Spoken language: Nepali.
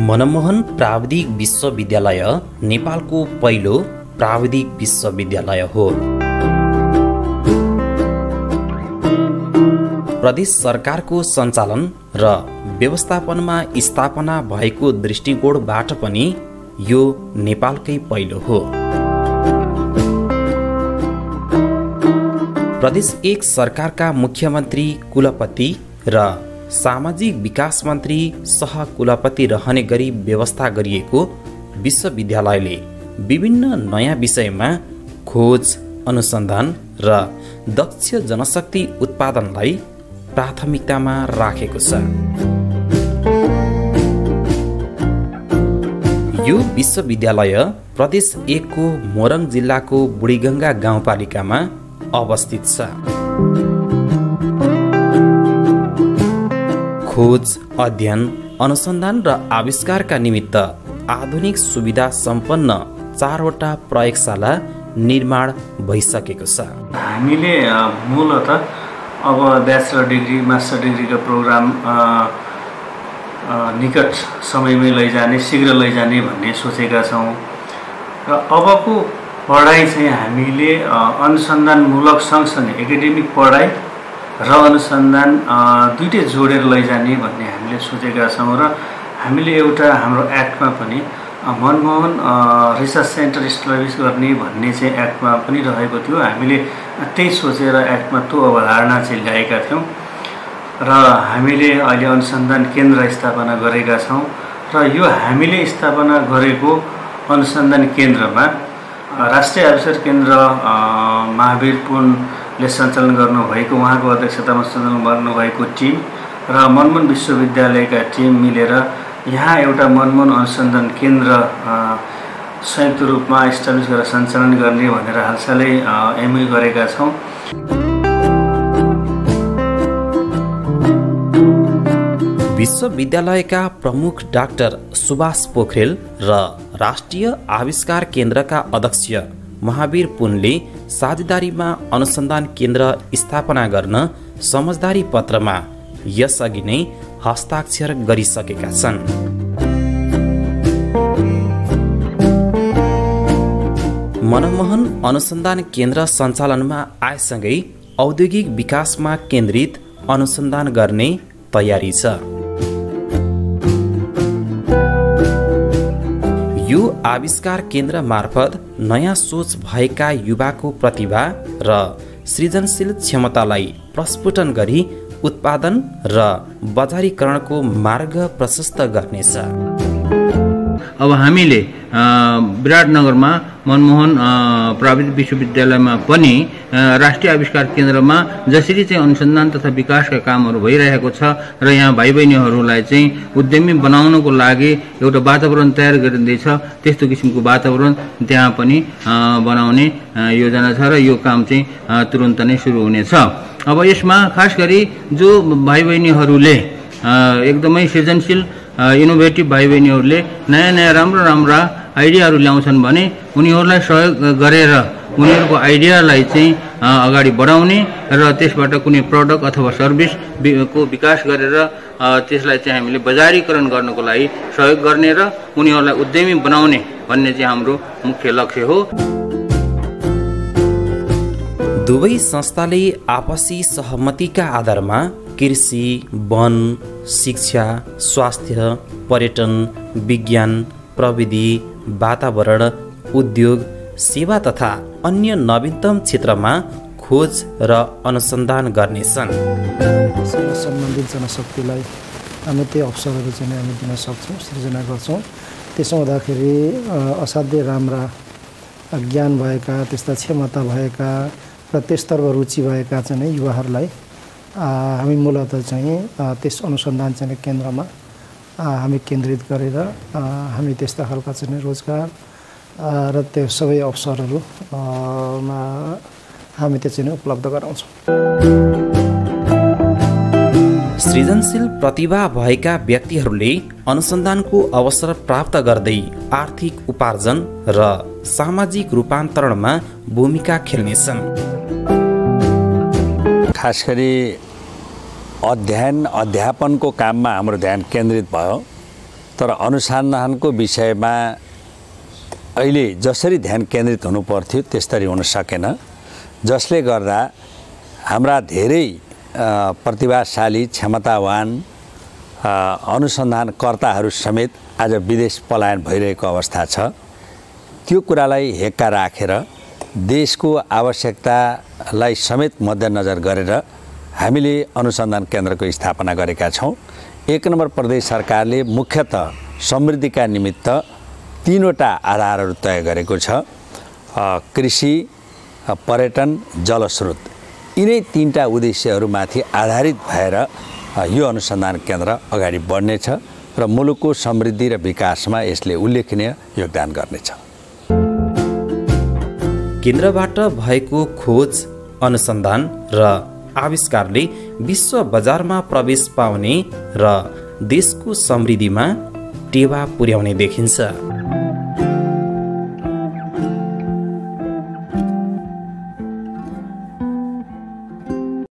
मनमोहन प्राविधिक विश्वविद्यालय नेपालको पहिलो प्राविधिक विश्वविद्यालय हो। प्रदेश सरकारको सञ्चालन र व्यवस्थापनमा स्थापना भएको दृष्टिकोणबाट पनि यो नेपालकै पहिलो हो। प्रदेश एक सरकारका मुख्यमन्त्री, कुलपति र सामाजिक विकास मन्त्री सह कुलपति रहने गरी व्यवस्था गरिएको विश्वविद्यालयले विभिन्न नयाँ विषयमा खोज, अनुसन्धान र दक्ष जनशक्ति उत्पादनलाई प्राथमिकतामा राखेको छ। यो विश्वविद्यालय प्रदेश 1 को मोरङ जिल्लाको बुढीगङ्गा गाउँपालिकामा अवस्थित छ। खोज, अध्ययन, अनुसन्धान र आविष्कारका निमित्त आधुनिक सुविधा सम्पन्न 4वटा प्रयोगशाला निर्माण भइसकेको छ। हामीले मूलतः अब ब्याचलर डिग्री, मास्टर डिग्रीको प्रोग्राम निकट समयमै लैजाने, शीघ्र लैजाने भन्ने सोचेका छौँ र अबको पढाइ चाहिँ हामीले अनुसन्धानमूलक सँगसँगै एकाडेमिक पढाइ र अनुसन्धान दुईटै जोडेर लैजाने भन्ने हामीले सोचेका छौँ र हामीले एउटा हाम्रो एक्टमा पनि मनमोहन रिसर्च सेन्टर इस्टाब्लिस गर्ने भन्ने चाहिँ एक्टमा पनि रहेको थियो। हामीले त्यही सोचेर एक्टमा त्यो अवधारणा चाहिँ ल्याएका थियौँ र हामीले अहिले अनुसन्धान केन्द्र स्थापना गरेका छौँ र यो हामीले स्थापना गरेको अनुसन्धान केन्द्रमा राष्ट्रिय आविष्कार केन्द्र महावीर पुनले सञ्चालन गर्नुभएको, उहाँको अध्यक्षतामा सञ्चालन गर्नुभएको टिम र मनमोहन विश्वविद्यालयका टिम मिलेर यहाँ एउटा मनमोहन अनुसन्धान केन्द्र संयुक्त रूपमा इस्टाब्लिस गरेर सञ्चालन गर्ने भनेर हालसालै एमओयू गरेका छौँ। विश्वविद्यालयका प्रमुख डाक्टर सुभाष पोखरेल र राष्ट्रिय आविष्कार केन्द्रका अध्यक्ष महावीर पुनले साझेदारीमा अनुसन्धान केन्द्र स्थापना गर्न समझदारी पत्रमा यसअघि नै हस्ताक्षर गरिसकेका छन्। मनमोहन अनुसन्धान केन्द्र सञ्चालनमा आएसँगै औद्योगिक विकासमा केन्द्रित अनुसन्धान गर्ने तयारी छ। यो आविष्कार केन्द्र मार्फत नयाँ सोच भएका युवाको प्रतिभा र सृजनशील क्षमतालाई प्रस्फुटन गरी उत्पादन र बजारीकरणको मार्ग प्रशस्त गर्नेछ। अब हामीले विराटनगरमा मनमोहन प्राविधिक विश्वविद्यालयमा पनि राष्ट्रिय आविष्कार केन्द्रमा जसरी चाहिँ अनुसन्धान तथा विकासका कामहरू भइरहेको छ र यहाँ भाइ बहिनीहरूलाई चाहिँ उद्यमी बनाउनको लागि एउटा वातावरण तयार गरिँदैछ, त्यस्तो किसिमको वातावरण त्यहाँ पनि बनाउने योजना छ र यो काम चाहिँ तुरुन्त नै सुरु हुनेछ। अब यसमा खास गरी जो भाइ बहिनीहरूले एकदमै सृजनशील इनोभेटिभ भाइ बहिनीहरूले नयाँ नयाँ राम्रा आइडियाहरू ल्याउँछन् भने उनीहरूलाई सहयोग गरेर उनीहरूको आइडियालाई चाहिँ अगाडि बढाउने र त्यसबाट कुनै प्रडक्ट अथवा सर्भिस को विकास गरेर त्यसलाई चाहिँ हामीले बजारीकरण गर्नको लागि सहयोग गर्ने र उनीहरूलाई उद्यमी बनाउने भन्ने चाहिँ हाम्रो मुख्य लक्ष्य हो। दुवै संस्थाले आपसी सहमतिका आधारमा कृषि, वन, शिक्षा, स्वास्थ्य, पर्यटन, विज्ञान, प्रविधि, वातावरण, उद्योग, सेवा तथा अन्य नवीनतम क्षेत्रमा खोज र अनुसन्धान गर्नेछन्। सम्बन्धित जनशक्तिलाई हामी त्यो अवसरहरू चाहिँ हामी दिन सक्छौँ, सृजना गर्छौँ। त्यसो हुँदाखेरि असाध्यै राम्रा ज्ञान भएका, त्यस्ता क्षमता भएका र त्यसतर्फ रुचि भएका चाहिँ युवाहरूलाई हामी मूलतः चाहिँ त्यस अनुसन्धान चाहिँ केन्द्रमा हामी केन्द्रित गरेर हामी त्यस्ता खालका चाहिँ रोजगार र त्यो सबै अवसरहरूमा हामी त्यो चाहिँ उपलब्ध गराउँछौँ। सृजनशील प्रतिभा भएका व्यक्तिहरूले अनुसन्धानको अवसर प्राप्त गर्दै आर्थिक उपार्जन र सामाजिक रूपान्तरणमा भूमिका खेल्नेछन्। खास गरी अध्ययन अध्यापनको काममा हाम्रो ध्यान केन्द्रित भयो। तर अनुसन्धानको विषयमा अहिले जसरी ध्यान केन्द्रित हुनुपर्थ्यो त्यसरी हुन सकेन, जसले गर्दा हाम्रा धेरै प्रतिभाशाली क्षमतावान अनुसन्धानकर्ताहरू समेत आज विदेश पलायन भइरहेको अवस्था छ। त्यो कुरालाई हेक्का राखेर देशको आवश्यकतालाई समेत मध्यनजर गरेर हामीले अनुसन्धान केन्द्रको स्थापना गरेका छौँ। 1 नम्बर प्रदेश सरकारले मुख्यतः समृद्धिका निमित्त 3वटा आधारहरू तय गरेको छ, कृषि, पर्यटन, जलस्रोत। यिनै 3टा उद्देश्यहरूमाथि आधारित भएर यो अनुसन्धान केन्द्र अगाडि बढ्नेछ र मुलुकको समृद्धि र विकासमा यसले उल्लेखनीय योगदान गर्नेछ। केन्द्रबाट भएको खोज, अनुसन्धान र आविष्कारले विश्व बजारमा प्रवेश पाउने र देशको समृद्धिमा टेवा पुर्याउने देखिन्छ।